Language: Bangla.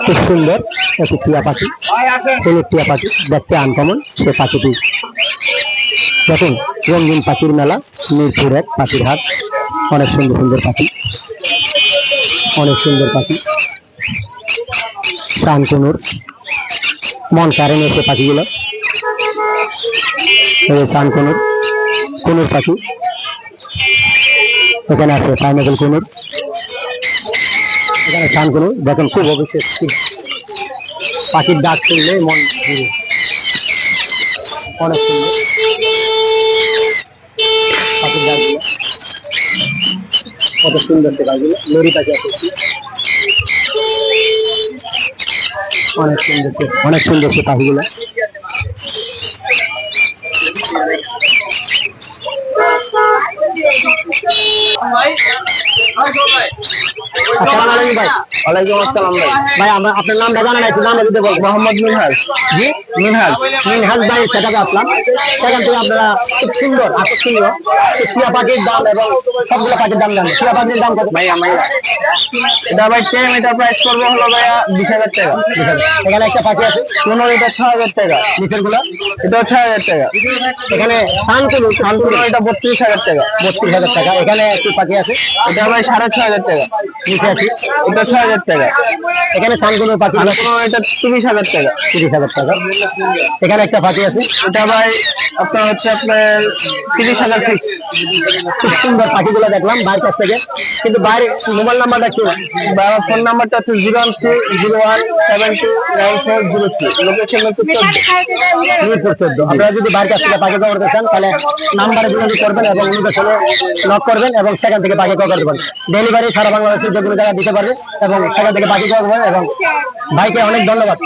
খুব সুন্দর একটি টিয়া পাখি, কোন টিয়া পাখি দেখতে আনকমন। সে পাখিটি দেখুন, রঙিন পাখির মেলা, মিরপুর এক পাখির হাট। অনেক সুন্দর সুন্দর পাখি, অনেক সুন্দর পাখি। সানকুনুর মন কারেন এসে পাখিগুলো, সানকুনুর কুনুর পাখি। এখানে আছে পাইনাপেল কুনুর, এখানে সানকুনুর। দেখেন খুব অবিশ্বাস, পাখির ডাক শুনলে মন ঘুরে। অনেক সুন্দর পাখির ডাকগুলো, কত সুন্দর সে পাখিগুলো। লরি পাখি আছে, অনেক সুন্দর, অনেক সুন্দর সে পাখিগুলো। আসসালামু আলাইকুম ভাই। ওয়ালাইকুম আসসালাম ভাই। ভাই আপনার নামটা জানা নাই, নাম দিতে বলবো। মোহাম্মদ মিনহাজ। জি, মিনহাজ। মিনহাজ ভাই সেটাকে আসলাম। সেখান থেকে আপনারা খুব সুন্দর আকর্ষণীয় টিয়া পাখির দাম এবং সবগুলো পাখির দাম জানেন। টিয়া পাখির দাম কত ভাই আমি এটা ভাই টেম, এটা প্রাইস করবো হলো ভাইয়া 20,000 টাকা। এখানে একটা পাখি আছে, এটা 6,000 টাকা। নিচের গুলো এটা 6,000 টাকা। এখানে সানকুনুর, এটা 32,000 টাকা। 32,000 টাকা। এখানে একটি পাখি আছে, এটা ভাই 6,500 টাকা। নিচে আছে, এটা 6,000 টাকা। এখানে সানকুনুর পাখি এটা 30,000 টাকা। 30,000 টাকা। এখানে একটা পাখি আছে, এটা ভাই আপনার হচ্ছে আপনার 30,000 ফিক্স। খুব সুন্দর পাখিগুলো দেখলাম ভাইয়ের কাছ থেকে। কিন্তু ভাইয়ের মোবাইল নাম্বারটা কি? আমার ফোন নাম্বারটা হচ্ছে 01301729403। লোকেশন হচ্ছে মিরপুর 14। আপনারা যদি ভাইয়ের কাছ থেকে পাখি করতে চান তাহলে নাম্বারে যোগাযোগ করবেন এবং লোকেশনে নক করবেন এবং সেখান থেকে পাখি করতে পারবেন। ডেলিভারি সারা বাংলাদেশের যে কোনো জায়গায় দিতে পারবে এবং সেখান থেকে পাখি করবেন। এবং ভাইকে অনেক ধন্যবাদ।